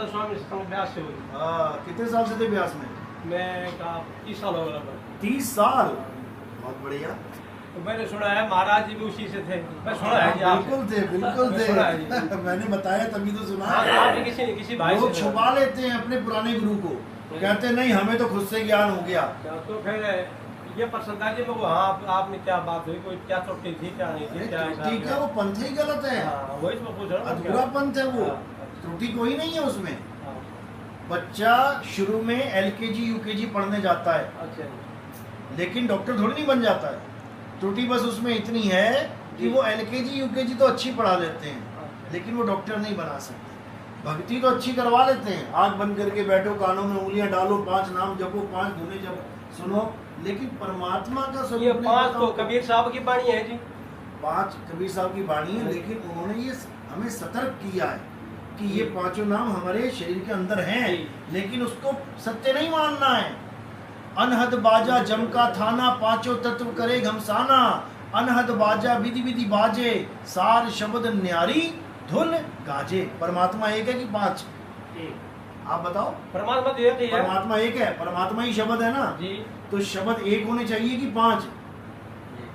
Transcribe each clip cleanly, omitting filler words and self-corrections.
स्वामी ब्यास से हुई। कितने साल से थे ब्यास में? मैं 30 साल हो गया लगभग। 30 साल, बहुत बढ़िया। तो मैंने सुना है महाराज जी भी उसी से थे। मैं सुना है जी आपसे। बिल्कुल थे, बिल्कुल मैं सुना है जी। थे। मैंने बताया तभी तो सुना हाँ, है। आपने किसी भाई लोग से छुपा लेते हैं अपने पुराने गुरु को, कहते नहीं हमें तो खुद से ज्ञान हो गया। तो फिर ये प्रसन्नता जी को हाँ आपने क्या बात हुई, कोई क्या त्रुटि थी क्या नहीं थी, क्या ठीक है, वो पंथ ही गलत है, हाँ, वही तो पूछ रहा हूँ। अधूरा पंथ है वो, हाँ, त्रुटि कोई नहीं है उसमें। हाँ, बच्चा शुरू में LKG UKG पढ़ने जाता है, अच्छा लेकिन डॉक्टर थोड़ी नहीं बन जाता है। त्रुटि बस उसमें इतनी है कि वो LKG UKG तो अच्छी पढ़ा लेते हैं, लेकिन वो डॉक्टर नहीं बना सकते। भक्ति तो अच्छी करवा लेते हैं, आंख बंद करके बैठो, कानों में उंगलियां डालो, 5 नाम जपो, 5 धुने जब सुनो, लेकिन परमात्मा का ये स्वरूप 5 तो कबीर साहब की बाणी है जी। 5 कबीर साहब की बाणी है, लेकिन उन्होंने ये हमें सतर्क किया है कि ये 5 नाम हमारे शरीर के अंदर हैं, लेकिन उसको सत्य नहीं मानना है। अनहद बाजा जम का थाना, 5 तत्व करे घमसाना, अनहद बाजा विधि विधि बाजे, सार शब्द न्यारी धुन गाजे। परमात्मा एक है कि 5? आप बताओ। परमात्मा तो एक ही है। परमात्मा एक है, परमात्मा ही शब्द है ना जी। तो शब्द एक होने चाहिए कि 5?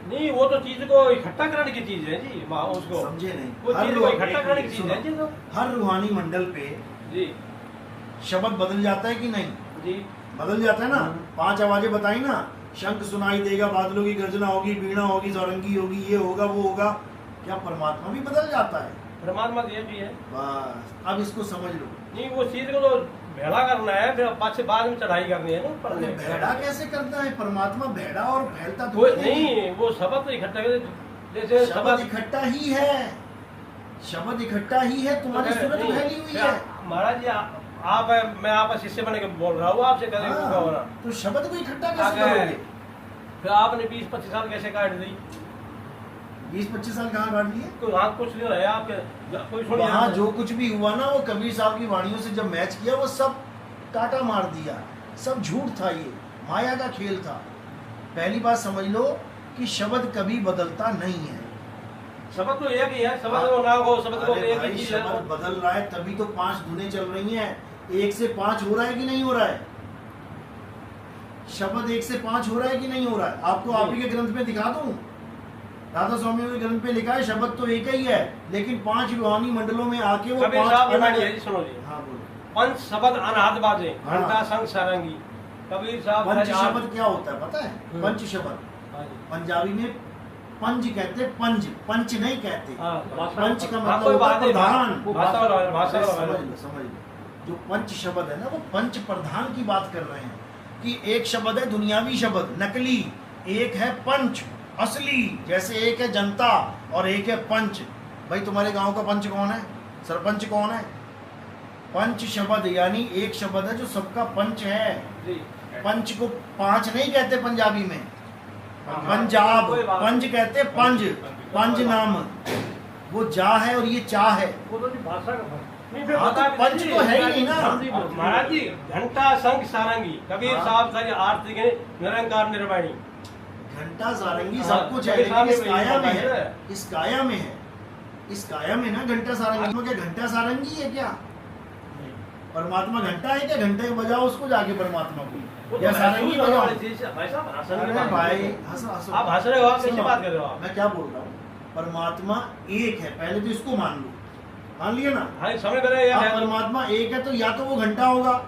नहीं, वो तो चीज को इकट्ठा करने की चीज है जी, उसको समझे नहीं? वो चीज को इकट्ठा करने की चीज है जी। तो हर रूहानी मंडल पे जी शब्द बदल जाता है कि नहीं? जी बदल जाता है ना। 5 आवाजें बताई ना, शंख सुनाई देगा, बादलों की गर्जना होगी, वीणा होगी, सारंगी होगी, ये होगा वो होगा। क्या परमात्मा भी बदल जाता है? परमात्मा तो ये भी है। बस अब इसको समझ लो। नहीं, वो चीज को तो भेड़ा करना है, फिर पाछे बाद में चढ़ाई करनी है ना। अरे भेड़ा कैसे करता है? परमात्मा भेड़ा और फैलता वो नहीं, वो शब्द तो इकट्ठा कर, जैसे शब्द इकट्ठा ही है, शब्द इकट्ठा ही है, तुम्हारी सूरत फैली हुई है। महाराज जी आप मैं आपका शिष्य बन के बोल रहा हूँ आपसे, कैसे हाँ, हो रहा? तो शब्द को इकट्ठा कैसे करोगे? फिर आपने 20-25 साल कैसे काट दी? 20-25 साल कहाँ काट लिए? तो वहाँ कुछ नहीं है आपके, कोई सुनिए। वहाँ जो कुछ भी हुआ ना, वो कबीर साहब की वाणियों से जब मैच किया, वो सब काटा मार दिया, सब झूठ था, ये माया का खेल था। पहली बात समझ लो कि शब्द कभी बदलता नहीं है। शब्द तो एक ही है, शब्द को ना हो, शब्द को एक ही चीज है। शब्द बदल रहा है तभी तो 5 धुनें चल रही हैं। 1 से 5 हो रहा है कि नहीं हो रहा है? शब्द 1 से 5 हो रहा है कि नहीं हो रहा है? आपको आप ही के ग्रंथ में दिखा दूं, राधा स्वामी के ग्रंथ पे लिखा है शब्द तो एक ही है, लेकिन 5 रूहानी मंडलों में आके वो 5 अलग। सुनो जी, हाँ बोलो। पंच शब्द अनहद बाजे, हाँ। घंटा संग सारंगी। कबीर साहब पंच शब्द क्या होता है पता है? पंच शब्द पंजाबी में पंज कहते, पंज पंच नहीं कहते। पंच का मतलब होता है प्रधान। समझ लो, जो पंच शब्द है ना, वो पंच प्रधान की बात कर रहे हैं कि एक शब्द है दुनियावी शब्द, नकली, एक है पंच असली। जैसे एक है जनता और एक है पंच। भाई तुम्हारे गांव का पंच कौन है? सरपंच कौन है? पंच शब्द यानी एक शब्द है जो सबका पंच है। पंच को 5 नहीं कहते पंजाबी में, पंजाब पंज कहते, पंज पंज नाम, वो जा है और ये चा है। वो तो भाषा का हाँ, तो पंच तो है ही नहीं ना। महाराज जी, घंटा संग सारंगी, कबीर साहब का आरती के निरंकार निर्वाणी। घंटा सारंगी सब कुछ है, लेकिन इस काया में है, इस काया में है, इस काया में ना घंटा सारंगी। क्या घंटा सारंगी है क्या? परमात्मा घंटा है क्या? घंटे बजाओ उसको जाके परमात्मा को, या सारंगी बजाओ। भाई आप हंस रहे हो, आप कैसे बात कर रहे हो? मैं क्या बोल रहा हूँ? परमात्मा एक है, पहले तो इसको मान लो, मान लिया ना? हाँ, समझ रहे हैं। परमात्मा एक है तो या तो वो घंटा होगा,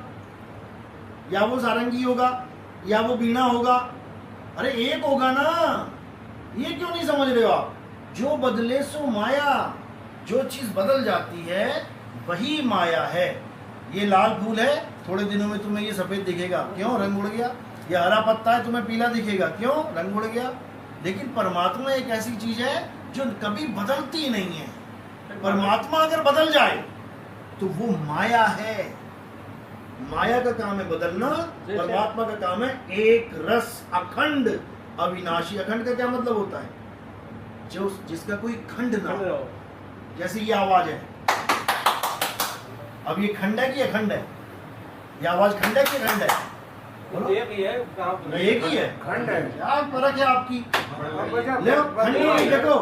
या वो सारंगी होगा, या वो बीणा होगा। अरे एक होगा ना, ये क्यों नहीं समझ रहे हो आप? जो बदले सो माया, जो चीज बदल जाती है वही माया है। ये लाल फूल है, थोड़े दिनों में तुम्हें ये सफेद दिखेगा, क्यों? रंग उड़ गया। ये हरा पत्ता है, तुम्हें पीला दिखेगा, क्यों? रंग उड़ गया। लेकिन परमात्मा एक ऐसी चीज है जो कभी बदलती नहीं है। परमात्मा अगर बदल जाए तो वो माया है। माया का काम है बदलना, परमात्मा का काम है एक रस अखंड अविनाशी। अखंड का क्या मतलब होता है? जो जिसका कोई खंड ना हो। जैसे ये आवाज है, अब ये खंड है कि अखंड है? ये आवाज खंड है कि अखंड है? बोलो। एक ही है कहाँ एक ही है, खंड है। क्या फर्क है आपकी? ले खंड नहीं, देखो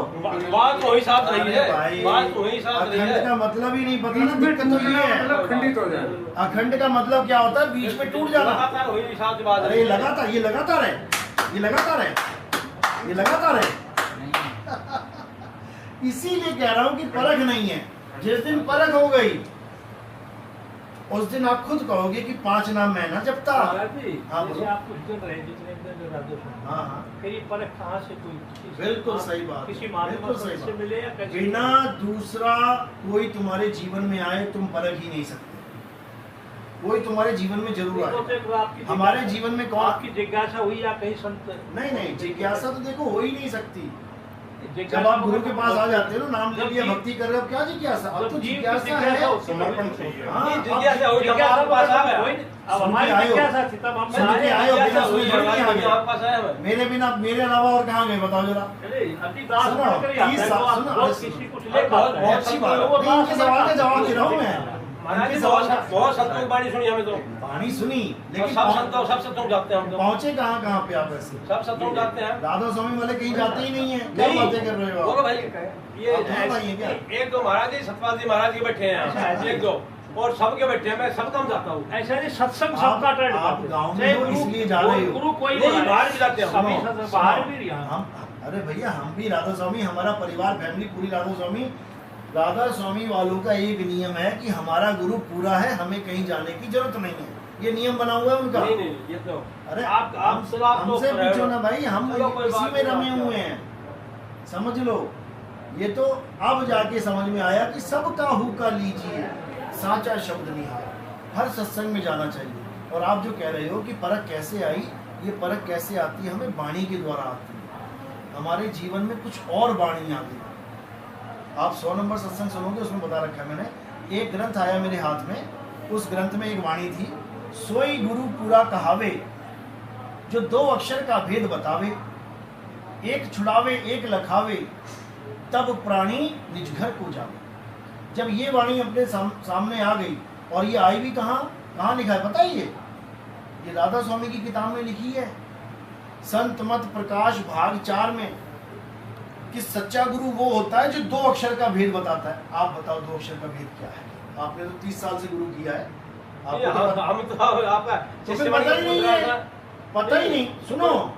बात तो वही साथ रही है, भाई, बात तो वही साथ रही अखंड है। का मतलब ही नहीं पता ना, दिक्कत तो ये है। मतलब खंडित हो जाए। अखंड का मतलब क्या होता है? बीच में टूट जाना। लगातार वही साथ बात अरे रही ये है। लगातार, ये लगातार है, ये लगातार है, ये लगातार है। इसीलिए कह रहा हूं कि परख नहीं है। जिस दिन परख हो गई उस दिन आप खुद कहोगे कि 5 नाम मैं ना जपता। हाँ, बोलो। जैसे आप कुछ दिन रहे जितने दिन जो राधे स्वामी, हाँ हाँ, फिर ये परख कहाँ से कोई बिल्कुल सही बात है, किसी माध्यम बिल्कुल सही से बात। मिले या कैसे? बिना दूसरा कोई तुम्हारे जीवन में आए तुम परख ही नहीं सकते। कोई तुम्हारे जीवन में जरूर देखो आए। तो आपकी हमारे जिज्ञासा- जीवन में कौन? आपकी जिज्ञासा हुई या कहीं संत नहीं नहीं, जिज्ञासा तो देखो हो ही नहीं सकती। जिज्ञासा जब आप गुरु के पास आ जाते हो ना, नाम ले जब लिया, जीव- भक्ति कर रहे हो, क्या जिज्ञासा? अब जब तो जीव की जिज्ञासा जिज्ञासा है, होती है, समर्पण चाहिए। हाँ, ये अब जिज्ञासा हुई, जब जिज्ञासा आपके पास आ कोई गया। नहीं- अब सुन हमारी के आए हो। जिज्ञासा थी तब हम सुन के आए हो, जिज्ञासा बिना हुई, सुने थोड़ी नहीं आ गए। आपके पास आया मैं। मेरे बिना, मेरे अलावा और कहाँ गए बताओ जरा? अरे अति दास सुनो, बनकर ही आता है, 30 तो आप सुनो, रोज सुनो। किसी कुछ बहुत- लेकर आता है। बहुत अच्छी बात तो वो है। नहीं, इनके बात सवाल का समझ जवाब आता दे रहा हूँ है। मैं। महाराज जी इनके सवाल का बहुत संतों की बाणी सुनी हमें तो। वाणी सुनी, और लेकिन सब संतों जाते हैं हम तो। पहुंचे कहाँ पे आप ऐसे? सब संतों जाते हैं। राधा स्वामी वाले कहीं जाते ही नहीं है। क्या नहीं। बातें कर रहे हो बोलो आप? भाई, ये आप कहाँ भाई हैं क्या? एक दो महाराज जी, सतपाल जी महाराज जी बैठे हैं, एक दो और सबके बैठे हैं। मैं सब काम जाता हूँ। ऐसा नहीं, सत्संग आप- सबका अटेंड आप करते हैं। गाँव में चाहे हो, गुरु- इसलिए जा रहे हो। गुरु कोई नहीं, बोला बाहर है। भी जाते हैं। सभी सुनो, सत्संग सुनो, बाहर भी यहाँ हम, अरे भैया हम भी राधा स्वामी, हमारा परिवार फैमिली पूरी राधा स्वामी वालों का एक नियम है कि हमारा गुरु पूरा है, हमें कहीं जाने की जरूरत नहीं है। ये नियम बना हुआ है उनका। नहीं नहीं, ये तो अरे आप हमसे पूछो ना भाई, हम चलो, कोई इसी बात में नहीं, रमे आप हुए हैं, समझ लो। ये तो अब जाके समझ में आया कि सबका हुक्का लीजिए, साचा शब्द निहार। हर सत्संग में जाना चाहिए। और आप जो कह रहे हो कि परख कैसे आई, ये परख कैसे आती है? हमें वाणी के द्वारा आती है। हमारे जीवन में कुछ और वाणी आती है। आप 100 नंबर सत्संग सुनोगे, उसमें बता रखा है मैंने। एक ग्रंथ आया मेरे हाथ में, उस ग्रंथ में एक वाणी थी, सोई गुरु पूरा कहावे, जो 2 अक्षर का भेद बतावे, एक छुड़ावे एक लखावे, तब प्राणी निज घर को जावे। जब ये वाणी अपने सामने आ गई, और ये आई भी कहाँ लिखा है पता है? ये राधा स्वामी की किताब में लिखी है, संत मत प्रकाश भाग 4 में, कि सच्चा गुरु वो होता है जो 2 अक्षर का भेद बताता है। आप बताओ 2 अक्षर का भेद क्या है? आपने तो 30 साल से गुरु किया है, आपको तो पता- हम तो आपका तो फिर पता ही नहीं है, पता ही नहीं। सुनो,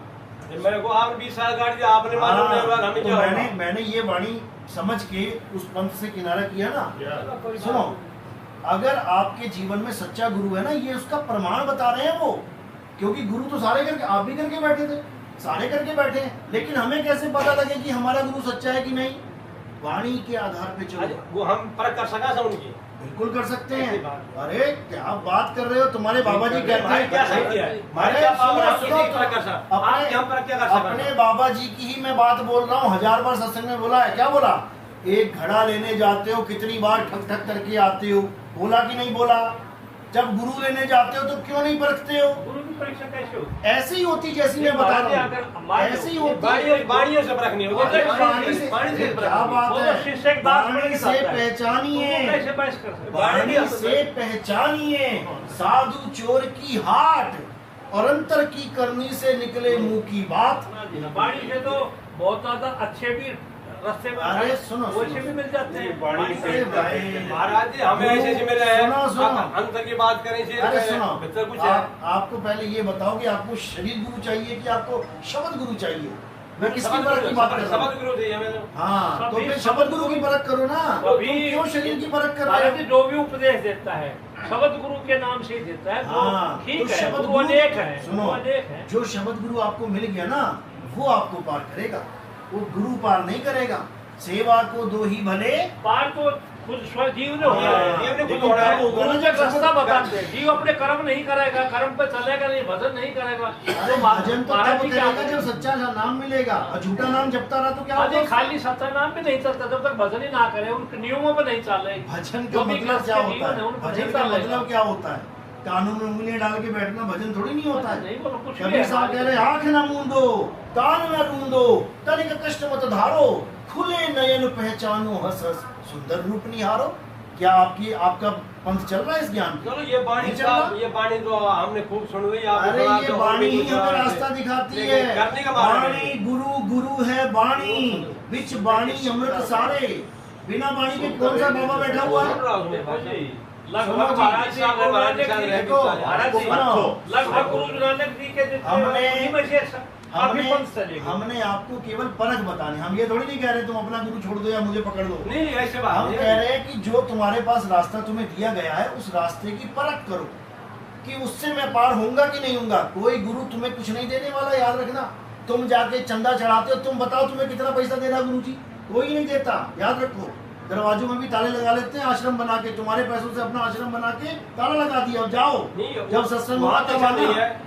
मेरे को आपने 20 साल गाड़ी दिया, आपने मालूम नहीं हुआ, हमें तो क्या मैंने ये वाणी समझ के उस पंथ से किनारा किया ना। सुनो, अगर आपके जीवन में सच्चा गुरु है ना, ये उसका प्रमाण बता रहे हैं वो। क्योंकि गुरु तो सारे करके, आप भी करके बैठे थे, सारे करके बैठे हैं, लेकिन हमें कैसे पता लगे कि हमारा गुरु सच्चा है कि नहीं? वाणी के आधार पे चलो। वो हम परख कर सका सब उनकी। बिल्कुल कर सकते हैं। अरे क्या बात कर रहे हो? तुम्हारे बाबा जी कहते हमारे क्या सही हैं, किया है? हमारे अरे क्या सुनो, पावर है? सुनो, किसी परख कर सकता? आप क्या परख क्या कर सकते? अपने बाबा जी की ही मैं बात बोल रहा हूँ। 1000 बार सत्संग में बोला है। क्या बोला? एक घड़ा लेने जाते हो, कितनी बार ठक ठक करके आते हो? बोला कि नहीं बोला? जब गुरु लेने जाते हो तो क्यों नहीं परखते हो? गुरु की परीक्षा कैसे होती ऐसी ही होती जैसी मैं बता रहा हूँ, ऐसी ही होती है। बाणियों से परख नहीं होगी। वाणी से, बाणी से क्या बात वो है? तो शिष्य एक दास बन वाणी के से खाता है। वो पहचानिए, कैसे बहस कर सकते? वाणी से पहचानिए, साधु चोर की हाट, और अंतर की करनी से निकले मुंह की बात। वाणी से तो बहुत ज्यादा अच्छे भी रास्ते में, अरे सुनो, वो अच्छे सुनो। भी मिल जाते हैं। वाणी वाणी से से भाई, महाराज जी हमें ऐसे ऐसे मिले हैं। सुनो, सुनो। अंतर की बात करें इसे अरे सुनो, भीतर कुछ है। आपको पहले ये बताओ कि आपको शरीर गुरु चाहिए कि आपको शब्द गुरु चाहिए? मैं किसकी शब्द परख की बात कर रहा हूँ? शब्द गुरु चाहिए हमें तो। हाँ, तो सभी फिर शब्द गुरु की परख करो ना। तुम क्यों शरीर की परख कर रहे महाराज जी हो? जो भी उपदेश देता है शब्द गुरु के नाम से ही देता है। हाँ, तो ठीक तो है, शब्द गुरु गुरु, अनेक है, सुनो, गुरु अनेक है। जो शब्द गुरु आपको मिल गया ना, वो आपको पार करेगा, वो गुरु पार नहीं करेगा। सेवा को दो ही भले, पार तो खुद स्वजीव ने होना है। जीव ने खुद लेकिन होना है। तब होगा ना गुरु जब जब रास्ता शब्द- बताते हैं, जीव अपने कर्म नहीं करेगा, कर्म पे चलेगा नहीं, भजन नहीं करेगा। अरे तो भजन तो महाराज तब जी क्या करेगा करें? जब सच्चा नाम मिलेगा, और झूठा नाम जपता रहा तो क्या अरे होगा? खाली सत्ता नाम पे नहीं चलता जब तक भजन ही ना करे, उनके नियमों पे नहीं चले। भजन जो का भी मतलब ग्रस्त क्या के होता जीवन है? है, उनको भजन नहीं का चलेगा। मतलब क्या होता है? कानून में उंगलियां डाल के बैठना भजन थोड़ी नहीं होता है। नहीं बोलो, कुछ भी कबीर है साहब कह रहे, आंख न मूंदो, कान न रूंदो, तनिक कष्ट मत धारो, खुले नयन पहचानो, हंस हंस सुंदर रूप निहारो। क्या आपका पंथ चल रहा है इस ज्ञान पे? चलो ये बाणी नहीं चल रहा? साहब, ये बाणी तो हमने खूब सुन ली। आपने अरे सुना ये तो बाणी ही कुछ हमें और रास्ता है। दिखाती लेकिन है। करने का मार्ग बाणी नहीं। गुरु, गुरु है बाणी, बिच बाणी अमृत सारे। बिना बाणी के कौन सा बाबा बैठा हुआ है? सुन रहा हूँ मैं भाषा। लगभग सुनो महाराज जी, जी को महाराज जी नानक जी देखो, महाराज जी सुनो, लगभग गुरु नानक जी के जितने हमने- उन्हीं में से काफी हमने पंथ चलेंगे। हमने आपको केवल परख बतानी, हम ये थोड़ी नहीं कह रहे तुम अपना गुरु छोड़ दो या मुझे पकड़ दो। नहीं ऐसे बात हम नहीं कह है। रहे हैं कि जो तुम्हारे पास रास्ता तुम्हें दिया गया है उस रास्ते की परख करो कि उससे मैं पार होऊंगा कि नहीं होऊंगा। कोई गुरु तुम्हें कुछ नहीं देने वाला, याद रखना। तुम जाके चंदा चढ़ाते हो, तुम बताओ तुम्हें कितना पैसा दे रहा गुरु जी? कोई नहीं देता, याद रखो। दरवाजों में भी ताले लगा लेते हैं आश्रम बना के, तुम्हारे पैसों से अपना आश्रम बना के ताला लगा दिया और जाओ। नहीं, जब सत्संग वहाँ हुआ तो तब ऐसा नहीं आना। है।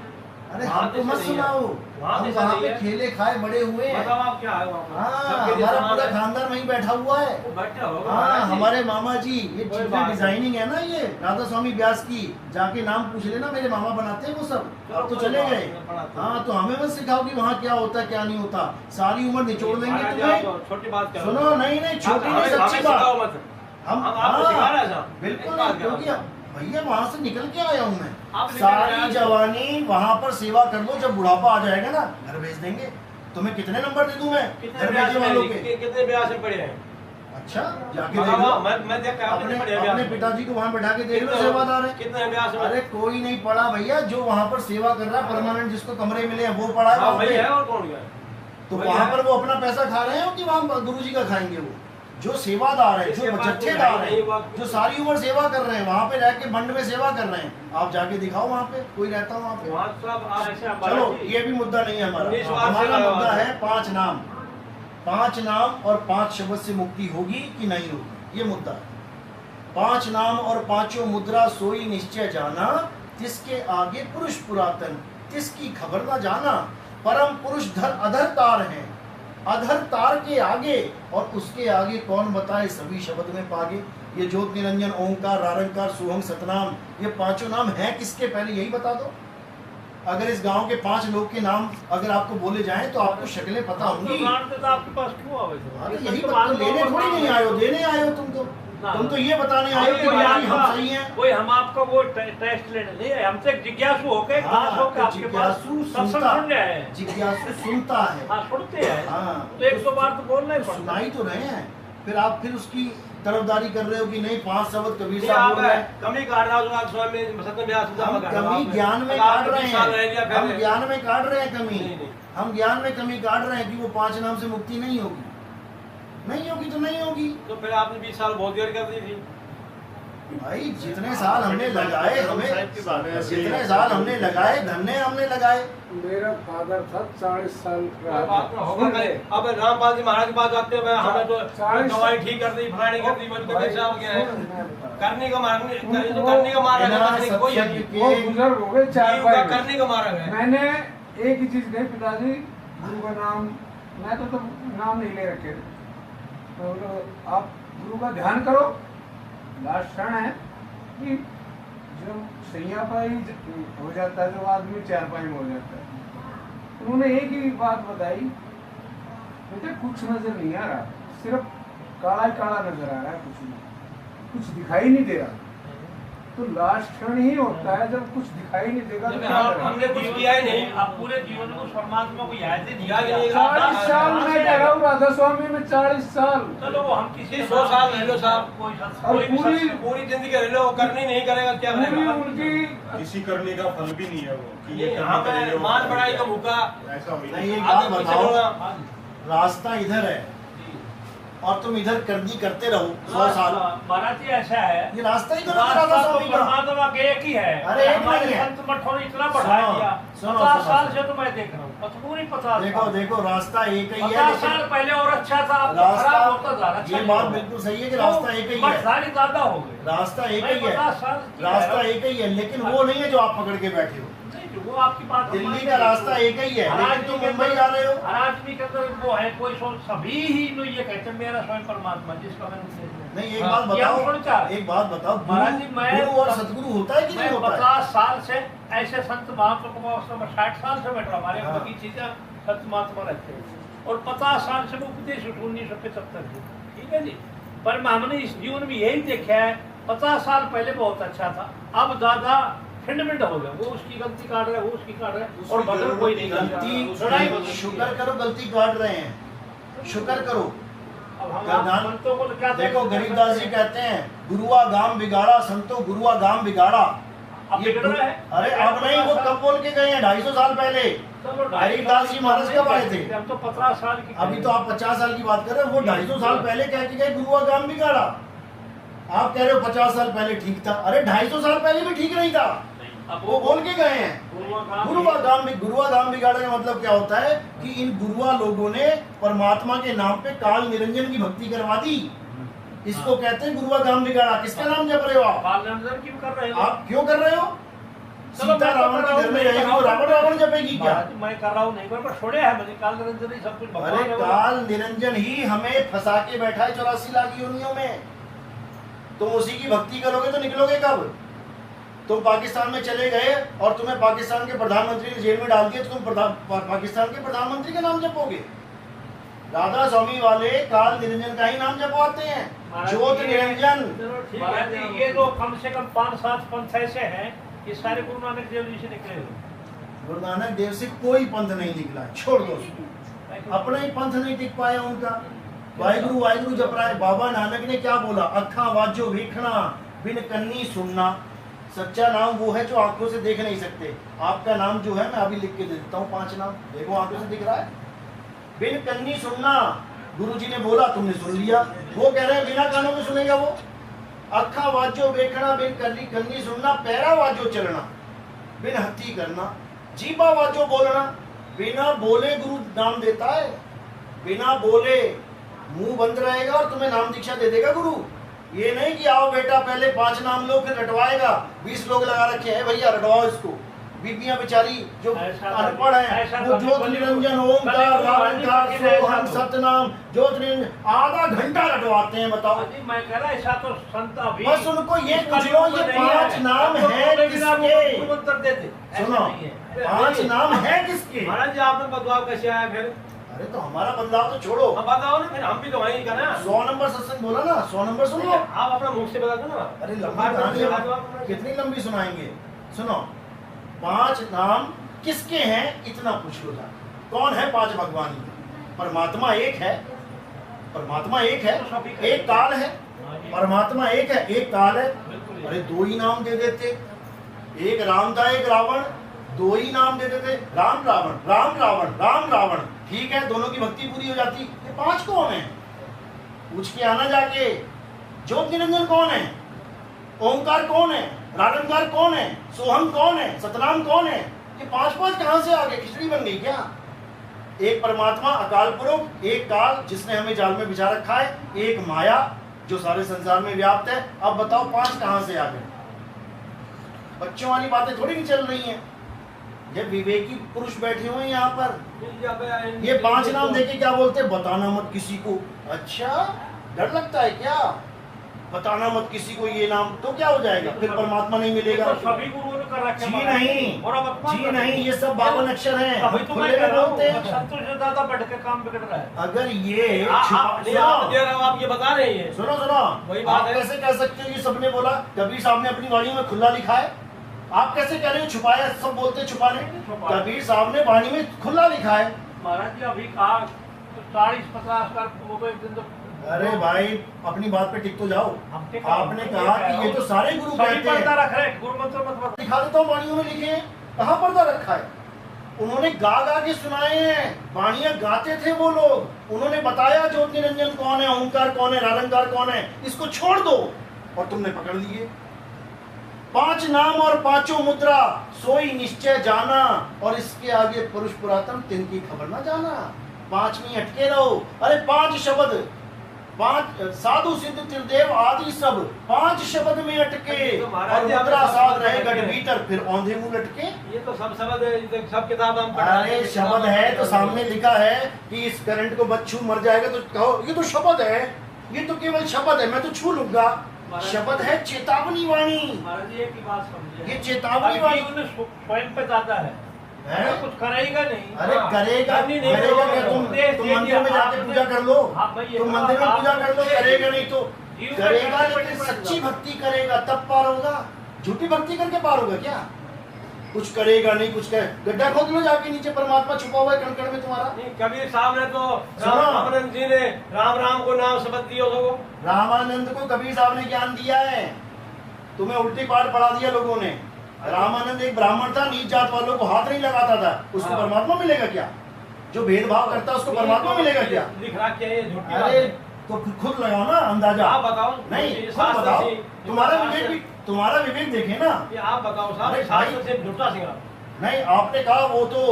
अरे वहाँ हमको तो मत ऐसा नहीं है। सुनाओ, वहाँ तो हम ऐसा वहाँ नहीं पे है। खेले खाए बड़े हुए हैं। बताओ आप क्या है वहाँ पर? हाँ, सबके लिए हमारा समान पूरा है। खानदान वहीं बैठा हुआ है। वो बैठा होगा हाँ, महाराज जी। हमारे मामा जी, ये कोई चीजें बात नहीं। डिजाइनिंग है ना, ये राधा स्वामी व्यास की, जाके नाम पूछ लेना, मेरे मामा बनाते हैं वो सब। अब तो कोई चले बात गए। नहीं, पढ़ाते हैं। हाँ, तो हमें मत सिखाओ कि वहाँ क्या होता है क्या नहीं होता, सारी उम्र निचोड़ देंगे महाराज जी, तुम्हें। आप छोटी बात करो। सुनो, नहीं नहीं, छोटी हमें- नहीं, हमें सच्ची सिखाओ बात। मत। हम आपको हाँ, सिखा रहे हैं साहब। बिल्कुल इस नहीं, बात का क्योंकि मतलब। भैया वहाँ से निकल के आया हूँ मैं। आप निकल के आए सारी हैं। जवानी वहाँ पर सेवा कर लो, जब बुढ़ापा आ जाएगा ना घर भेज देंगे। तुम्हें कितने नंबर दे दूं मैं कितने घर ब्याज भेजने वालों के? कितने ब्याज में पड़े हैं? अच्छा, जाके हाँ, देख लो। हाँ, मैं देख के आपने अपने पढ़े अपने ब्याज। पिताजी को वहाँ बैठा के देख लो, कितने- सेवादार है। कितने ब्याज में? अरे कोई नहीं पढ़ा भैया, जो वहाँ पर सेवा कर रहा है परमानेंट, जिसको कमरे मिले हैं वो पढ़ा है हाँ वहाँ भैया पे। है और कौन गया? तो भैया वहाँ है। पर वो अपना पैसा खा रहे हो कि वहाँ गुरु जी का खाएंगे? वो जो सेवादार है, जो इसके पास कोई बचत्तेदार है है, नहीं, वो- जो सारी उम्र सेवा कर रहे हैं, वहाँ पे जाके बंड में सेवा कर रहे हैं। आप जाके दिखाओ वहाँ पे, कोई रहता वहाँ पे। वहाँ सब आप ऐसे आप चलो, महाराज जी, ये भी मुद्दा नहीं है हमारा। इस बात से हमारा लगा मुद्दा बात है 5 नाम। 5 नाम और 5 शब्द से मुक्ति होगी कि नहीं होगी, ये मुद्दा है। 5 नाम और 5 मुद्रा सोई निश्चय जाना, तिसके आगे पुरुष पुरातन, तिसकी खबर ना जाना। परम पुरुष धर अधर तार है, अधर तार के आगे, और उसके आगे कौन बताए सभी शब्द में पागे। ये ज्योत निरंजन ओंकार रारंकार सोहम सतनाम, ये 5 नाम है किसके, पहले यही बता दो। अगर इस गांव के 5 लोग के नाम अगर आपको बोले जाएं तो आपको शक्लें पता हम तो होंगी। जानते तो आपके पास क्यों आवे थे? हाँ, तो यही बात, तो लेने थोड़ी नहीं आए हो, देने आए हो तुम तो ये बताने आए हो कि कोई भाई हम आपका- सही हैं। कोई हम आपका वो टेस्ट लेने नहीं है, हमसे जिज्ञासु होके हाँ, खास होके तो आपके पास जिज्ञासु सत्संग सुनता, सुन रहे हैं। जिज्ञासु सुनता है। हाँ, सुनते हैं। हाँ, तो 100 बार तो बोलना ही पड़ता है। सुनाई तो रहे हैं, फिर आप फिर उसकी तरफदारी कर रहे हो कि नहीं 5 शब्द कबीर नहीं, साहब आप बोल रहे हैं। कमी काट रहा हूँ आप स्वामी सत्य ब्याज सुधा हम मत करना। कमी ज्ञान में अगर काट आपने रहे 20 साल रह लिया हैं, हम फिर- ज्ञान में काट रहे हैं कमी। नहीं, नहीं। हम ज्ञान में कमी काट रहे हैं कि वो 5 नाम से मुक्ति नहीं होगी, नहीं होगी तो नहीं होगी। तो फिर आपने 20 साल बहुत देर कर दी थी। भाई जितने साल हमने लगाए, हमें है। जितने साल हमने लगाए, धन्य हमने लगाए। मेरा फादर था 40 साल कोई बात ना होगा कहीं। अब रामपाल जी महाराज के पास जाते हैं, हमें तो 40 दवाई ठीक कर दी, फलानी कर दी, वो तो कैसे हो गया है? करने का मार्ग नहीं, करने उनको- करने का मार्ग है, बिना करने का कोई है नहीं। सत्संग वो के बुजुर्ग हो गए 4 जीव का भाई। करने का मार्ग है। मैंने एक ही चीज कही, पिताजी गुरु का नाम, मैं तो नाम नहीं ले रखे थे। तो बोलो, आप गुरु का ध्यान करो। लास्ट क्षण है कि जब सैया पाई हो जाता है, जो आदमी 4 पाई में हो जाता है। उन्होंने एक ही बात बताई, बेटे कुछ नजर नहीं आ रहा, सिर्फ काला ही काला नजर आ रहा है, कुछ दिखाई नहीं दे रहा। तो लास्ट क्षण ही होता है जब कुछ दिखाई नहीं देगा तो जब क्या हम- करें? हमने कुछ किया ही नहीं। आप पूरे जीवन को परमात्मा को याद ही याद ही नहीं। 40 साल में कह रहा हूँ, राधा स्वामी में 40 साल। चलो वो हम किसी 100 साल रह लो साहब। कोई और कोई भी पूरी- सत्संग- पूरी जिंदगी रह लो, करनी नहीं करेगा क्या पूरी करेगा? उनकी किसी करने का फल भी नहीं है वो कि ये ये करने यहाँ का पे ये वो मान कर बढ़ाई दिया। का भूखा ऐसा हुई नहीं, एक आगे बात पीछे बताओ, होगा। रास्ता इधर है और तुम इधर करते रहो 100 साल। महाराज जी ऐसा है, ये रास्ता ही तो राधा रास्ता तो स्वामी का। परमात्मा के एक ही है। अरे एक हमारे नहीं है। संत मठों ने इतना बढ़ा सुनो, दिया, सुनो, 50 सुनो, साल सुनो। से तो मैं देख रहा हूँ, पूरी 50 देखो साल। देखो, रास्ता एक ही है, 50 साल लेकिन पहले और अच्छा था, अब तो खराब होता जा रहा है। ये बात बिल्कुल सही है कि रास्ता एक ही है, मठधारी ज्यादा हो गए। रास्ता एक मैं ही है, 50 साल की रास्ता है। एक ही है, लेकिन वो नहीं है जो आप पकड़ के बैठे हो। नहीं, जो वो आपकी बात हम दिल्ली मानते का हैं। रास्ता एक ही है, लेकिन तुम मुंबई जा रहे हो। आदमी के अंदर वो है, कोई सोच, सभी ही लोग ये कहते हैं मेरा स्वयं परमात्मा, जिसका मैंने उद्देश्य नहीं, एक हाँ, बात ये हम बताओ, सुन चाह रहे हैं। एक बात बताओ, महाराज जी, मैं- गुरु और सतगुरु होता है कि नहीं मैं होता है? 50 साल से ऐसे संत महात्मा को मैं 60 साल से बैठ रहा हूँ, हमारे हाँ। बगीचे का संत महात्मा रहते हैं, और 50 साल से वो उपदेश 1975 से, ठीक है जी। पर हमने इस जीवन में यही देखा है 50 साल पहले बहुत अच्छा था, अब ज्यादा फिंडमेंट हो गया। वो उसकी गलती काट रहा है, वो उसकी काट रहा है, और बदल कोई नहीं कर रहा। लड़ाई बदल गलती शुक्र करो, गलती काट रहे हैं, शुक्र करो। अब हम गरदान- संतों को क्या देखो गरीबदास जी कहते हैं गुरुआ गाम बिगाड़ा, संतो गुरुआ गाम बिगाड़ा। अब ये बिगड़ रहा है। अरे अब नहीं, वो कब बोल के गए हैं? 250 साल पहले। चलो, गरीबदास जी महाराज कब आए थे? हम तो 50 साल की अभी तो आप 50 साल की बात कर रहे हो, वो 250 साल पहले कह के गए गुरुआ गाम बिगाड़ा। आप कह रहे हो 50 साल पहले ठीक था। अरे 250 साल पहले भी ठीक नहीं था, अब वो बोल के गए हैं। गुरुआ गाम बिगाड़ने का मतलब क्या होता है कि इन गुरुआ लोगों ने परमात्मा के नाम पे काल निरंजन की भक्ति करवा दी। इसको कहते हैं गुरुआ गाम बिगाड़ा। किसका नाम जप रहे हो आप? काल निरंजन क्यों कर रहे हो? आप क्यों कर रहे हो? चलो, सीता मैं तो रावण कर के रहा घर हूँ, में मैं रहेगी कर तो रहा हूँ। रावण जपेगी क्या? महाराज, मैं कर रहा हूँ नहीं, पर छोड़े है मुझे काल निरंजन ही सब कुछ भगवान अरे है वो। काल निरंजन ही हमें फंसा के बैठा है 84 लाख योनियों में। तुम उसी की भक्ति करोगे तो निकलोगे कब? तुम पाकिस्तान में चले गए और तुम्हें पाकिस्तान के प्रधानमंत्री ने जेल में डाल दिया, तो तुम पाकिस्तान के प्रधानमंत्री का नाम जपोगे? राधा स्वामी वाले काल निरंजन का ही नाम जपवाते हैं, महाराज, ज्योत ये- निरंजन। चलो ठीक है, महाराज जी, ये जो कम से कम 5-7 पंथ ऐसे हैं, ये सारे गुरु नानक देव जी से निकले हुए। गुरु नानक देव से कोई पंथ नहीं निकला, छोड़ दो उसको। अपना ही पंथ नहीं टिक पाया उनका। वाहिगुरु वाहिगुरु जप रहा है। बाबा नानक ने क्या बोला? अखा वाजो वेखना बिन कन्नी सुनना। सच्चा नाम वो है जो आंखों से देख नहीं सकते। आपका नाम जो है, मैं अभी लिख के दे देता हूँ 5 नाम, देखो आंखों से दिख रहा है। बिन कन्नी सुनना, गुरु जी ने बोला, तुमने सुन लिया। वो कह रहे हैं बिना कानों में सुनेगा वो। अखा वाजो वेखना बिन कन्नी सुनना, पैरा वाजो चलना बिन हत्ती करना, जीबा वाजो बोलना। बिना बोले गुरु नाम देता है, बिना बोले मुंह बंद रहेगा और तुम्हें नाम दीक्षा दे देगा गुरु। ये नहीं कि आओ बेटा पहले 5 नाम लो फिर रटवाएगा। 20 लोग लगा रखे हैं, भैया रटवाओ इसको। बीबियां बेचारी जो अनपढ़ है, वो ज्योत निरंजन ओमकार रामकार सोहम सतनाम ज्योत निरंजन आधा घंटा रटवाते हैं। बताओ, जी, मैं कह रहा ऐसा तो संत अभी बस उनको ये पूछ लो, ये 5 नाम है किसके? मंत्र दे दे, ऐसा सुनो, नहीं है। 5 नाम है किसके? महाराज जी आपने बदलाव कैसे आया फिर? अरे तो हमारा बदलाव तो छोड़ो, अब बताओ ना, फिर हम भी तो वहीं का ना। 100 नंबर सत्संग बोला ना, 100 नंबर सुन लो। आप अपना मुख से बता दो ना। अरे लंबी कहानी है, कितनी लंबी सुनाएंगे? सुनो, 5 नाम किसके हैं इतना पूछ लो जा। कौन है 5 भगवान? परमात्मा एक है, परमात्मा एक है, एक काल है। परमात्मा एक है, एक काल है। अरे 2 ही नाम दे देते, एक राम था एक रावण, 2 ही नाम दे देते, राम रावण राम रावण राम रावण। ठीक है, दोनों की भक्ति पूरी हो जाती। ये 5 कौन है? पूछ के आना जाके। ज्योत निरंजन कौन है? ओंकार कौन है? रागंकार कौन है? सोहम कौन है? सतनाम कौन है? ये 5 कहां से आ गए? खिचड़ी बन गई क्या? एक परमात्मा अकाल पुरुष, एक काल जिसने हमें जाल में बिछा रखा है, एक माया जो सारे संसार में व्याप्त है। अब बताओ 5 कहां से आ गए? बच्चों वाली बातें थोड़ी नहीं चल रही हैं। ये विवेकी पुरुष बैठे हुए हैं यहाँ पर। ये 5 नाम देके क्या बोलते हैं? बताना मत किसी को। अच्छा, डर लगता है क्या? बताना मत किसी को ये नाम, तो क्या हो जाएगा? फिर परमात्मा नहीं मिलेगा। तो सभी गुरुओं ने कर रखे जी महाराज। नहीं, और अब अपमान जी कर रहे नहीं, हैं। ये सब 52 अक्षर हैं। अभी तो मैं खुले कह में रहा बोलते हूँ, हैं। संतोष से ज्यादा बढ़ के काम बिगड़ रहा है। अगर ये आप सुनो दे रहे हो, आप ये बता रहे हैं। सुनो सुनो, वही बात आप है। कैसे कह सकते हो? ये सबने बोला, कबीर साहब ने अपनी वाणी में खुला लिखा है। आप कैसे कह रहे हो छुपाया? सब बोलते हैं छुपाने। कबीर साहब ने वाणी में खुला लिखा है। महाराज जी अभी कहा 40-50 का वो तो एक दिन तो अरे भाई, अपनी बात पे टिक तो जाओ। हमने आपने कहा कि ये तो सारे गुरु सभी कहते पर्दा हैं। रख रहे हैं, गुरु मंत्र मत बता। दिखा देता हूँ वाणियों में लिखे हैं, कहाँ पर्दा रखा है? उन्होंने गा गा के सुनाए हैं, वाणियां गाते थे वो लोग। उन्होंने बताया ज्योत निरंजन कौन है, ओंकार कौन है, रारंकार कौन है। इसको छोड़ दो और तुमने पकड़ लिए। 5 नाम और 5 मुद्रा, सोई निश्चय जाना, और इसके आगे पुरुष पुरातन तिनकी खबर ना जाना। 5 में अटके रहो। अरे 5 शब्द, 5 साधु सिद्ध त्रिदेव आदि सब 5 शब्द में अटके, तो और महाराज जी मुद्रा आपने साध सब रहे पढ़े गढ़ हैं। भीतर, फिर औंधे मुंह लटके। ये तो सब शब्द है, सब किताब हम पढ़ रहे अरे हैं। शब्द है तो सामने लिखा है कि इस करंट को बस छू मर जाएगा, तो कहो ये तो शब्द है, ये तो केवल शब्द है, मैं तो छू लूंगा। शब्द है चेतावनी वाणी। महाराज जी एक ही बात समझिए, ये चेतावनी वाणी अभी उन्हें स्वयं पे ज्यादा है, है? कुछ करेगा नहीं। अरे हाँ, करेगा, नहीं, नहीं, करेगा नहीं, क्या? तुम उपदेश दे मंदिर में दिया जाके आपने। पूजा कर लो। हाँ भाई, ये तुम मंदिर में आप- पूजा कर लो, करेगा नहीं तो जीव में करेगा, जाने पर लेकिन डिपेंड सच्ची होगा। भक्ति करेगा तब पार होगा। झूठी भक्ति करके पार होगा क्या? कुछ करेगा नहीं, कुछ कर, गड्ढा खोद लो जाके नीचे, परमात्मा छुपा हुआ है कण में तुम्हारा। नहीं, कबीर साहब ने तो सुनो। रामानंद जी ने राम राम को नाम शब्द दिया तो रामानंद को कबीर साहब ने ज्ञान दिया है, तुम्हें उल्टी पाठ पढ़ा दिया लोगों ने। रामानंद एक ब्राह्मण था, नीच जात वालों को हाथ नहीं लगाता था, उसको हाँ। परमात्मा मिलेगा क्या? जो भेदभाव करता है उसको परमात्मा मिलेगा क्या? लिख रहा क्या ये झूठी बात अरे है। तो खुद लगाओ ना अंदाजा। आप बताओ नहीं, ये खुद शास्त्र बताओ। से- तुम्हारा शास्त्र विवेक से- भी, तुम्हारा विवेक देखे ना। ये आप बताओ साहब, अरे शास्त्र भाई- से झूठा सिंगा। नहीं, आपने कहा वो तो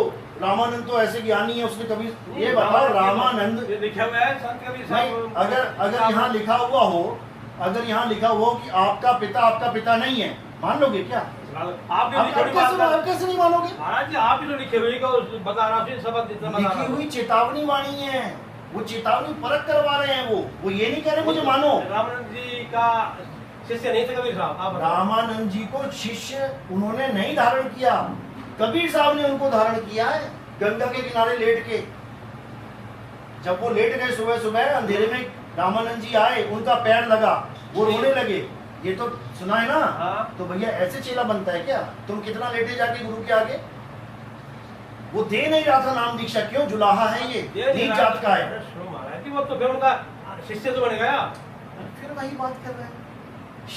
रामानंद तो ऐसे ज्ञानी है, उसने कभी ये बताओ रामानंद। ये लिखा हुआ है संत कबीर नहीं, साहब। अगर यहाँ लिखा हुआ हो, अगर यहाँ लिखा हुआ हो कि आपका पिता नहीं है, मान लोगे क्या? आप भी आप लिखी हुई बात कर- आप कैसे नहीं मानोगे? महाराज जी आप भी तो लिखे हुए को बता रहा हूँ, शब्द इतना बता रहा लिखी हूँ। हुई चेतावनी वाणी है, वो चेतावनी परख करवा रहे हैं। वो ये नहीं कह रहे मुझे मानो। रामानंद जी का शिष्य नहीं थे कबीर साहब, आप बताओ। रामानंद जी को शिष्य उन्होंने नहीं धारण किया, कबीर साहब ने उनको धारण किया है। गंगा के किनारे लेट के, जब वो लेट गए सुबह सुबह अंधेरे में, रामानंद जी आए, उनका पैर लगा, वो रोने लगे। ये तो सुना है ना? हाँ। तो भैया ऐसे चेला बनता है क्या? तुम कितना लेटे जाके गुरु के आगे? वो दे नहीं रहा था नाम दीक्षा, क्यों? जुलाहा है ये, नीच जात का है। अरे सुनो महाराज जी, वो तो फिर उनका शिष्य तो बन गया। फिर वही बात कर रहे हैं,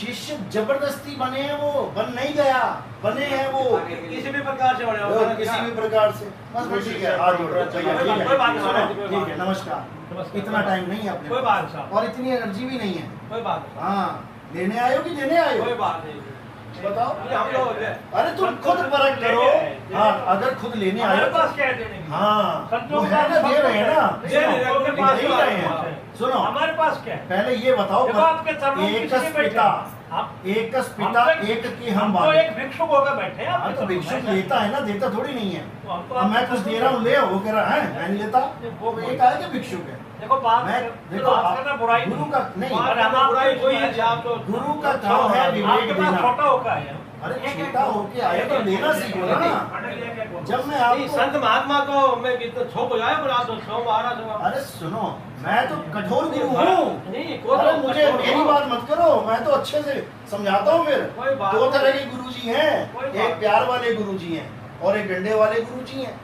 शिष्य जबरदस्ती बने हैं, वो बन नहीं गया, बने हैं वो किसी भी प्रकार से बने और किसी भी प्रकार से। बस ठीक है, हाथ जोड़ो भैया, ठीक है, कोई बात नहीं, सुनो, कोई बात ठीक है, नमस्कार। नमस्कार। इतना टाइम नहीं है अपने कोई पास। बात नहीं साहब। और इतनी एनर्जी भी नहीं है। कोई बात नहीं। हाँ, लेने आए हो कि देने आए कोई हो? बात नहीं। बताओ। ये हम लोग अरे तुम खुद परख करो। हाँ, अगर खुद लेने आए हमारे हो पास क्या है देने की? हाँ, संतों वो के है ना, पास दे रहे हैं ना। दे रहे हैं, सुनो, उनके पास दे ही तो रहे है। हैं। सुनो, हमारे पास क्या है? पहले ये बताओ, देखो आपके चरणों में एकस किसने बैठे पिता, आप एकस पिता, हम तो- एक की हम हम तो बात। एक भिक्षुक होकर बैठे हैं हाँ, आपके तो चरणों भिक्षुक में। लेता है ना, देता थोड़ी नहीं है। तो हम तो अब मैं आपके कुछ दे चरणों रहा हूँ, में- ले, वो कह रहा है मैं नहीं लेता। वो ये कहा है कि भिक्षुक है। देखो बात मैं देखो, बात करना बुराई गुरु नहीं। का नहीं, बात अरे हम करना बुराई आपके कोई हैं, है, आप तो गुरु का काम है आपके विवेक पास देना। छोटा होकर है। अरे छोटा होके आए तो देना सीखो ना। जब मैं नहीं, आपको, संत महात्मा को मैं कितना छोप हो जाए बुला दो, सौ महाराज हुआ। अरे सुनो, मैं तो कठोर गुरु हूँ। नहीं, कोई अरे तो मुझे कठोर मेरी हो। बात मत करो, मैं तो अच्छे से समझाता हूँ। फिर कोई बात दो नहीं। तरह के गुरुजी हैं, कोई बात एक प्यार वाले गुरुजी हैं और एक डंडे वाले गुरुजी हैं।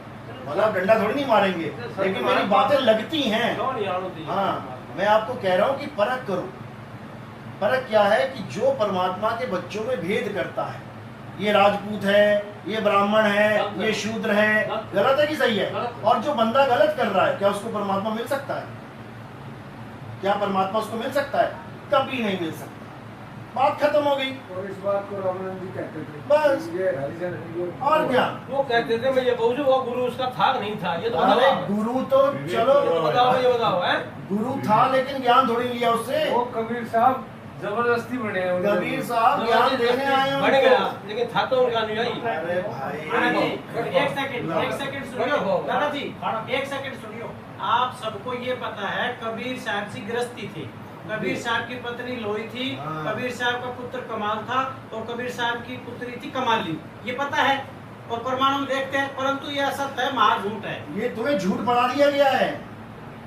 मतलब डंडा थोड़ी नहीं मारेंगे, लेकिन मेरी बातें लगती हैं। क्यों नहीं आना चाहिए? हाँ, मैं आपको कह रहा हूँ कि परख करो। परख क्या है कि जो परमात्मा के बच्चों में भेद करता है, ये राजपूत है, ये ब्राह्मण है, गलत है। ये शूद्र है, गलत। गलत है कि सही है? गलत। और जो बंदा गलत कर रहा है, क्या उसको परमात्मा मिल सकता है? क्या परमात्मा उसको मिल सकता है? कभी नहीं मिल सकता। बात खत्म हो गई। और इस बात को रामानंद जी कहते थे। बस। ये हरिजन ये और क्या? वो कहते थे मैं ये बोझू, वो गुरु उसका था कि नहीं था, ये तो अरे बताओ। गुरु तो चलो, ये तो बताओ, ये बताओ है। गुरु था लेकिन ज्ञान थोड़ी लिया उससे। वो कबीर साहब जबरदस्ती बने हैं उन्होंने। कबीर साहब ज्ञान देने आए हैं बढ़ गया, उनको। लेकिन था तो उनका अनुयायी। अरे महाराज जी, भाई, एक सेकंड सुनियो दादाजी, एक सेकंड सुनियो। आप सबको ये पता है कबीर साहब की गृहस्थी थी, कबीर साहब की पत्नी लोई थी, हाँ। कबीर साहब का पुत्र कमाल था और कबीर साहब की पुत्री थी कमाली, ये पता है और प्रमाणों में देखते हैं, परंतु ये असत्य है, महा झूठ है। ये तुम्हें झूठ बढ़ा दिया गया है,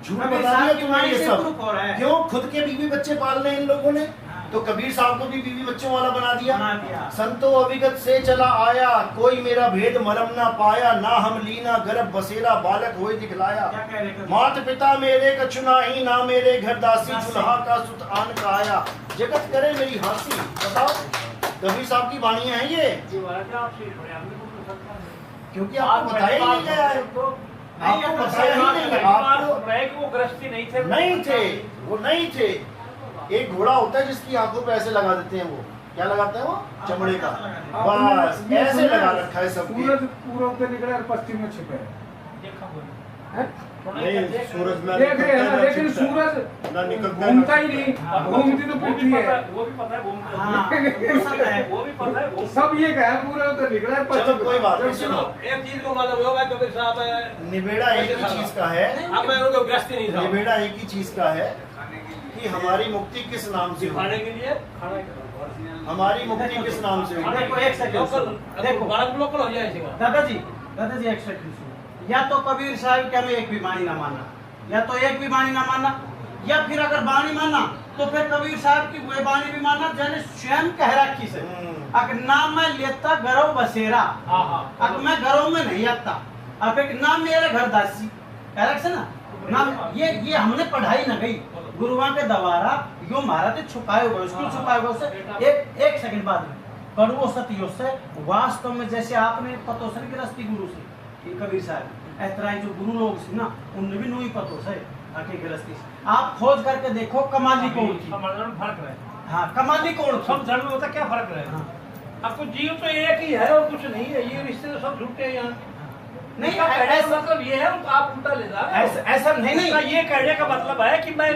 झूठ कबीर बता साहब दिया की तुम्हें वाणी ये से सब। प्रूफ हो रहा है। क्यों? खुद के बीवी बच्चे पाल रहे हैं इन लोगों ने, तो कबीर साहब को भी बीवी बच्चों वाला बना दिया। बना दिया। संतो अविगत से चला आया, कोई मेरा भेद मरम ना पाया, ना हम लीना गर्भ बसेरा बालक होए दिखलाया। क्या कह रहे कबीर? मात पिता मेरे कछु नाही, ना मेरे घर दासी, दासी। चुल्हा का सुत आन का आया, जगत करे मेरी हांसी। बताओ, कबीर साहब की वाणियां हैं ये, जी महाराज आपसे ही थोड़े हमने कुछ सकता नहीं। क्योंकि आपको बताया ही नहीं गया है। तो आपको बताया ही नहीं है, आपको वो गृहस्थी नहीं थे। नहीं थे, वो नहीं थे। एक घोड़ा होता है जिसकी आंखों पे ऐसे लगा देते हैं, वो क्या लगाते हैं? वो चमड़े का, बस ये ऐसे सूरज- लगा रखा है सबके। सूरज पूर्व से निकला और पश्चिम में छिपे है। देखा हुआ हैं? नहीं, सूरज ना देख रहे हैं ना, निकलता है, लेकिन ना छिपता है। सूरज ना निकलता है, घूमता ना ही नहीं, छिपता है। घूमती तो पृथ्वी है। वो भी पता है घूमते हैं। हाँ, वो सत्य है। वो भी पता है घूमते सब ये कहा पूरा तो निकला है चलो कोई बात नहीं, जब सुनो। एक चीज को मालूम होगा कबीर साहब निबेड़ा एक ही चीज का है, अब मैं उनको ग्रस्ती नहीं था निबेड़ा एक ही चीज का है कि हमारी मुक्ति किस नाम से दिखाने होगी, के लिए खाना के हमारी मुक्ति किस नाम से होगी। देखो एक सेकंड लोकल देखो देखो बालक लोकल हो जाए इसका। दादाजी एक सेकंड सुनो। या तो कबीर साहब क्या में एक भी वाणी ना मानना, या तो एक भी वाणी ना मानना, या फिर अगर वाणी मानना तो फिर कबीर साहब की वे बाणी भी माना जाने स्वयं कह रखी से अगर नाम मैं लेता घरों बसेरा, अगर मैं घरों में नहीं आता, अब एक नाम मेरे घर दासी कह रख से ना नाम, ये हमने पढ़ाई ना गई गुरुआ के द्वारा यो महाराज छुपाए हुए, उसको छुपाए हुए उससे एक सेकंड बाद में कड़ुओ सतियों से वास्तव में जैसे आपने पतो से गृहस्थी गुरु से कि कबीर साहब ऐतराई जो गुरु लोग से ना उनने भी नू ही पतो से आके गृहस्थी से आप खोज करके देखो कमाली कौन थी, फर्क रहे। हाँ कमाली कौन सब थी, धर्म में होता क्या फर्क रहे। हाँ। अब कुछ जीव तो एक ही है और कुछ नहीं है, ये रिश्ते तो सब झूठे हैं यहाँ। नहीं इसका कहने का ऐसा मतलब ये है, आप उल्टा ले रहा है। ऐसा नहीं इसका ये कहने का मतलब है कि मैं